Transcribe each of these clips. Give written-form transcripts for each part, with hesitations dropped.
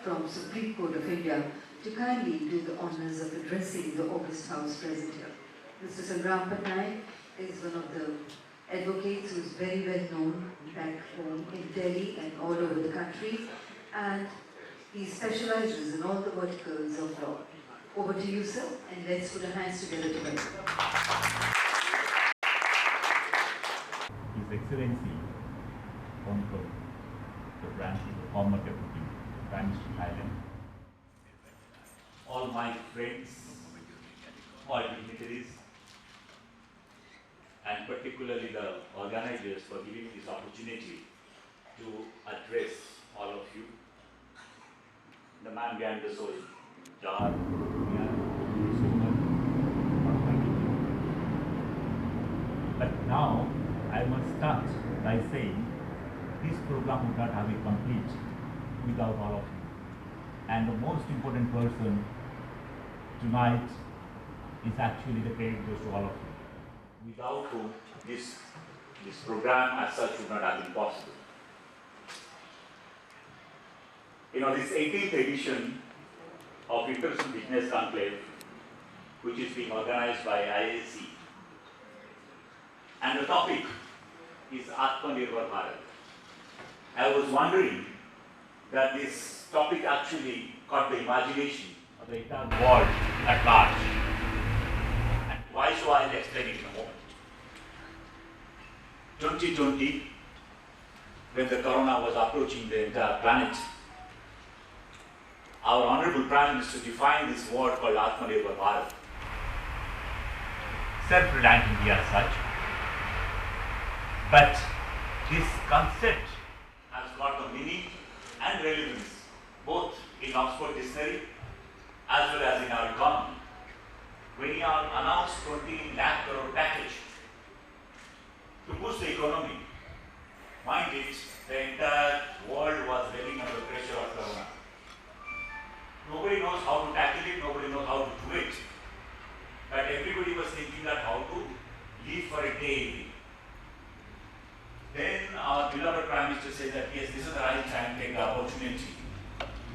from Supreme Court of India to kindly do the honours of addressing the August House present here. Mr. Sangram Patnaik is one of the advocates who is very well known back home in Delhi and all over the country, and he specializes in all the verticals of law. Over to you, sir, and let's put our hands together to welcome. His Excellency, Conclave, the branch of the former Deputy Prime Minister Thailand, all my friends, all dignitaries, and particularly the organizers for giving me this opportunity to address all of you. The man behind the soul, Jar, but now I must start by saying this program would not have been complete without all of you. And the most important person tonight is actually the credit goes to all of you, without whom this program as such would not have been possible. You know, this 18th edition of In-Person Business Conclave, which is being organized by IAC, and the topic is ATMANIRBHAR BHARAT. I was wondering that this topic actually caught the imagination of the entire world at large. And why so, I'll explain it in a moment. 2020, when the corona was approaching the entire planet, our Honorable Prime Minister defined this word called ATMANIRBHAR BHARAT, self-reliant India as such. But this concept has got the meaning and relevance both in Oxford Dictionary as well as in our economy. When you announced 20 lakh crore package to boost the economy, mind it, the entire world was living under pressure of corona. Nobody knows how to tackle it, nobody knows how to do it. But everybody was thinking that how to live for a day. Then our beloved Prime Minister said that yes, this is the right time to take the opportunity.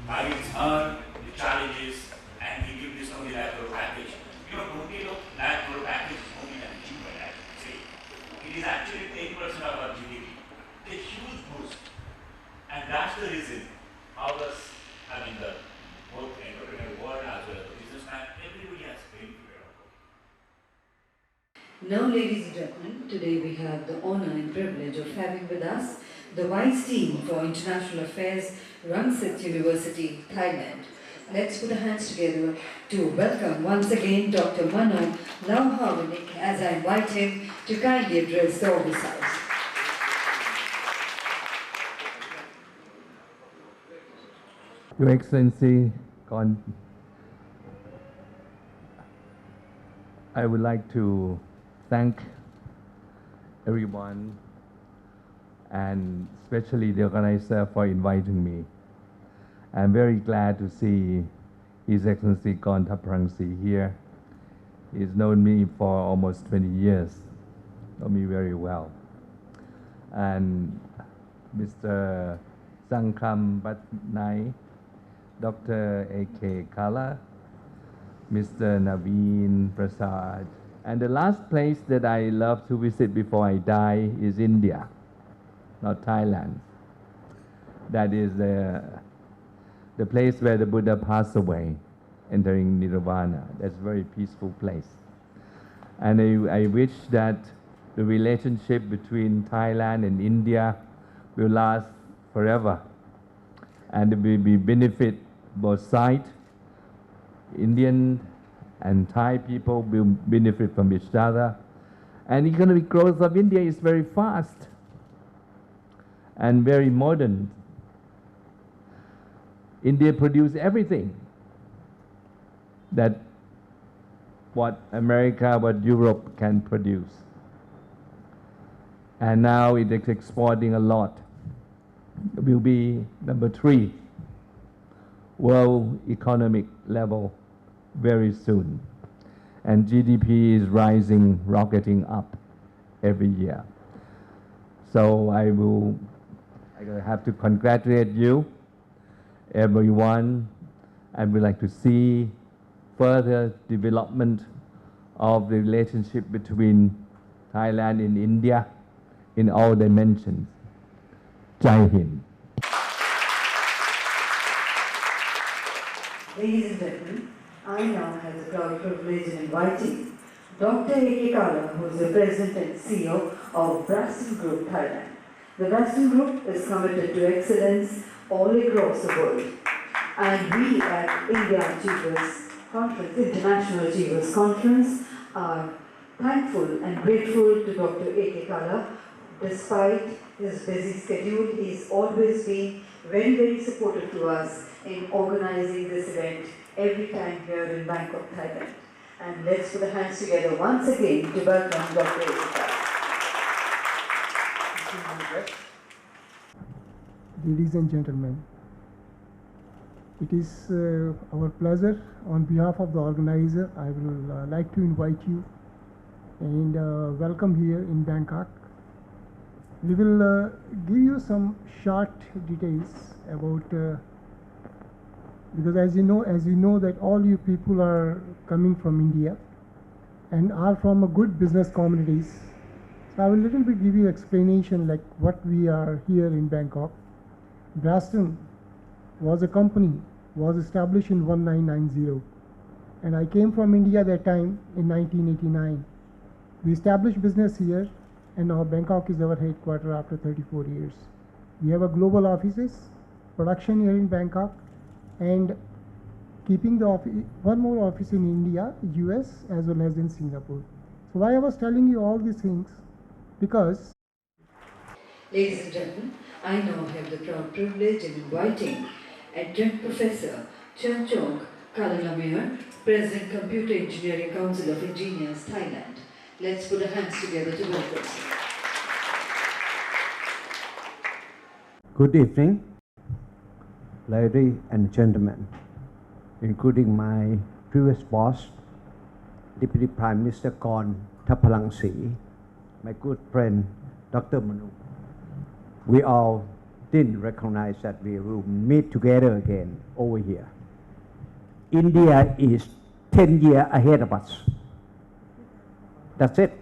Having heard the challenges and he give this 20 lakh crore package. You know, 20 lakh crore package is only an achievement, I would say. It is actually 10% of our GDP. A huge boost. And that's the reason how us, I mean, the both entrepreneurial world as well as the businessman, everybody has paid for it. Now, ladies and gentlemen, today we have the honor and privilege of having with us the Vice Dean for International Affairs, Rangsit University, Thailand. Let's put our hands together to welcome once again Dr. Mano Lauhavanik as I invite him to kindly address the August House. Your Excellency, I would like to thank everyone and especially the organizer for inviting me. I'm very glad to see His Excellency Prangsi here. He's known me for almost 20 years, know me very well. And Mr. Sangram Patnaik, Dr. A.K. Kala, Mr. Naveen Prasad. And the last place that I love to visit before I die is India, not Thailand. That is the place where the Buddha passed away, entering Nirvana. That's a very peaceful place. And I wish that the relationship between Thailand and India will last forever. And it will be benefit both sides. Indian and Thai people will benefit from each other. And economic growth of India is very fast and very modern. India produces everything that what America, what Europe can produce. And now it is exporting a lot. It will be number 3 world economic level very soon. And GDP is rising, rocketing up every year. So I have to congratulate you everyone, and we like to see further development of the relationship between Thailand and India in all dimensions. Jai Hind. Ladies and gentlemen, I now have the proud privilege in inviting Dr. A.K. Kala, who is the President and CEO of Braston Group, Thailand. The Braston Group is committed to excellence all across the world. And we at India Achievers Conference, International Achievers Conference, are thankful and grateful to Dr. A.K. Kala. Despite his busy schedule, he's always been very, very supportive to us in organizing this event every time here in Bangkok, Thailand. And let's put our hands together once again to welcome Dr. A.K. Kala. Ladies and gentlemen, it is our pleasure on behalf of the organizer. I will like to invite you and welcome here in Bangkok. We will give you some short details about because as you know that all you people are coming from India and are from a good business communities. So I will little bit give you explanation like what we are here in Bangkok. Braston was a company, was established in 1990, and I came from India that time in 1989. We established business here, and now Bangkok is our headquarters after 34 years. We have a global offices, production here in Bangkok, and keeping the one more office in India, US, as well as in Singapore. So why I was telling you all these things, because Ladies and gentlemen, I now have the proud privilege of inviting Adjunct Professor Chernchok Kalalamir, President Computer Engineering Council of Engineers, Thailand. Let's put our hands together to welcome him. Good evening, ladies and gentlemen, including my previous boss, Deputy Prime Minister Kon Thapalangsi, my good friend Dr. Manu. We all didn't recognize that we will meet together again over here. India is 10 years ahead of us. That's it.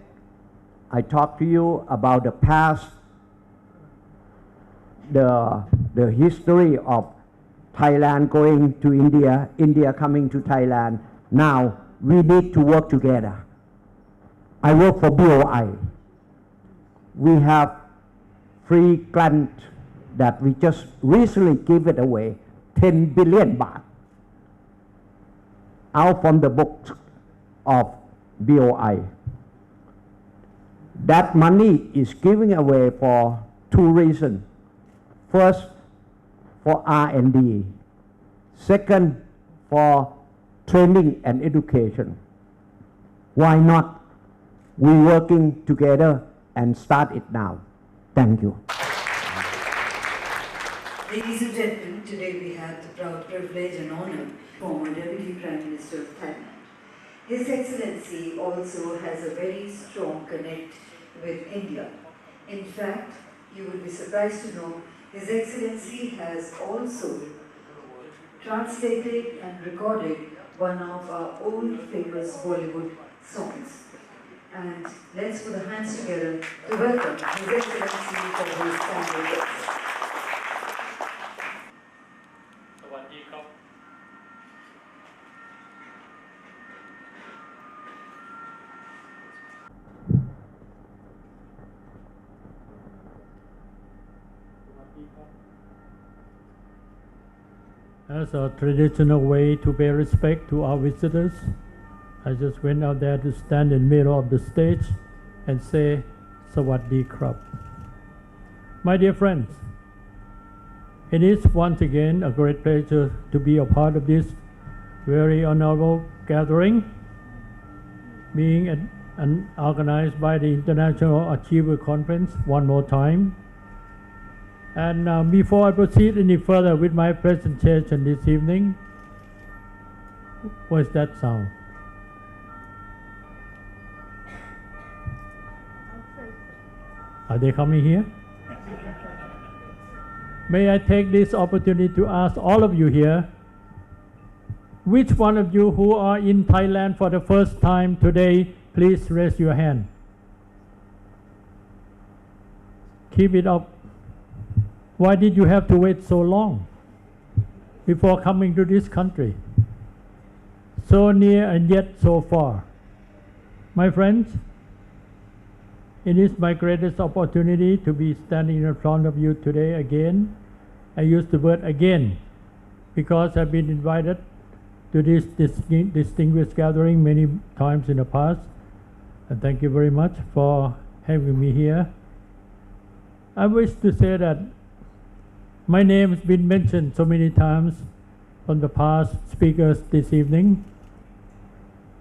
I talked to you about the past, the history of Thailand going to India, India coming to Thailand. Now we need to work together. I work for BOI. We have free grant that we just recently gave it away, 10 billion baht, out from the books of BOI. That money is giving away for two reasons. First, for R&D. Second, for training and education. Why not? We working together and start it now. Thank you. Ladies and gentlemen, today we have the proud privilege and honor former Deputy Prime Minister of Thailand. His Excellency also has a very strong connect with India. In fact, you will be surprised to know His Excellency has also translated and recorded one of our old famous Bollywood songs. And let's put our hands together to welcome His Excellency for his kind words. As a traditional way to pay respect to our visitors, I just went out there to stand in the middle of the stage and say, Sawadee Krab. My dear friends, it is once again a great pleasure to be a part of this very honorable gathering, being organized by the International Achiever Conference one more time. And before I proceed any further with my presentation this evening, what's that sound? Are they coming here? may I take this opportunity to ask all of you here, which one of you who are in Thailand for the first time today, please raise your hand. Keep it up. Why did you have to wait so long before coming to this country? So near and yet so far. My friends, it is my greatest opportunity to be standing in front of you today again. I use the word again because I've been invited to this distinguished gathering many times in the past. And thank you very much for having me here. I wish to say that my name has been mentioned so many times from the past speakers this evening,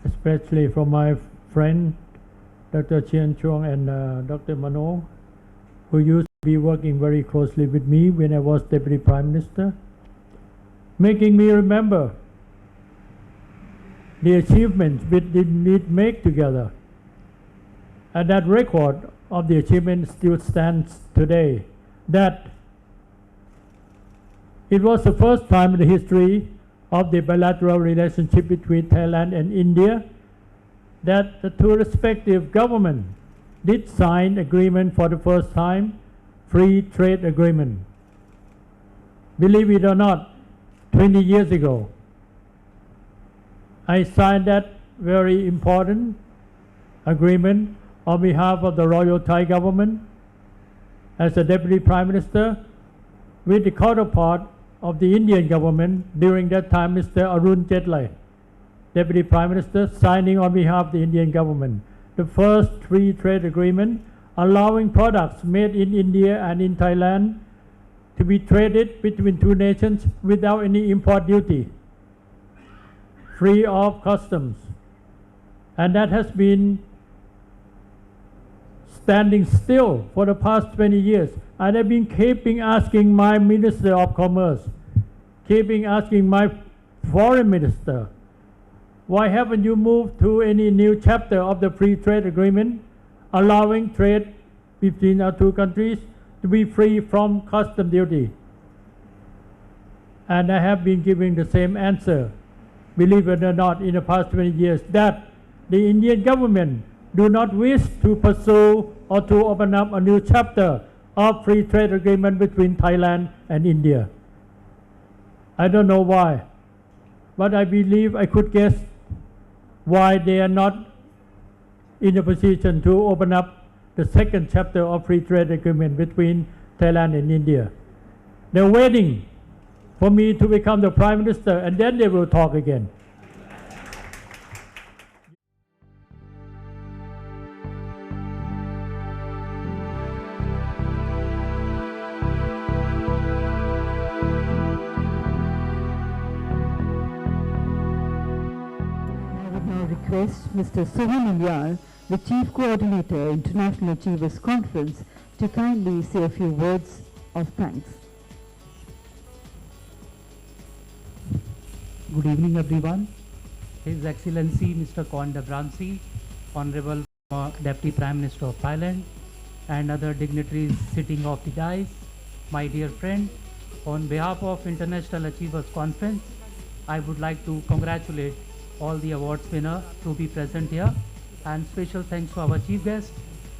especially from my friend Dr. Chien Chuang and Dr. Mano, who used to be working very closely with me when I was Deputy Prime Minister, making me remember the achievements we did make together. And that record of the achievement still stands today, that it was the first time in the history of the bilateral relationship between Thailand and India that the two respective governments did sign agreement for the first time, free trade agreement. Believe it or not, 20 years ago, I signed that very important agreement on behalf of the Royal Thai government as a Deputy Prime Minister with the counterpart of the Indian government during that time, Mr. Arun Jaitley, Deputy Prime Minister, signing on behalf of the Indian government the first free trade agreement allowing products made in India and in Thailand to be traded between two nations without any import duty, free of customs. And that has been standing still for the past 20 years. And I've been keeping asking my Minister of Commerce, keeping asking my Foreign Minister, why haven't you moved to any new chapter of the free trade agreement allowing trade between our two countries to be free from custom duty? And I have been giving the same answer, believe it or not, in the past 20 years, that the Indian government do not wish to pursue or to open up a new chapter of free trade agreement between Thailand and India. I don't know why, but I believe I could guess why they are not in a position to open up the second chapter of free trade agreement between Thailand and India. They're waiting for me to become the Prime Minister, and then they will talk again. Request Mr. Sohan Ilyar, the Chief Coordinator, International Achievers Conference, to kindly say a few words of thanks. Good evening, everyone. His Excellency Mr. Conclave, Honorable Deputy Prime Minister of Thailand, and other dignitaries sitting off the dais, my dear friend, on behalf of International Achievers Conference, I would like to congratulate all the awards winners to be present here, and special thanks to our chief guest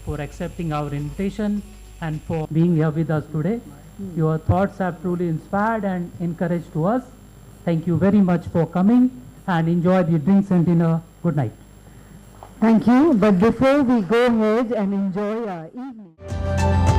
for accepting our invitation and for being here with us today. Your thoughts have truly inspired and encouraged to us. Thank you very much for coming, and enjoy the drinks and dinner. Good night. Thank you, but before we go ahead and enjoy our evening.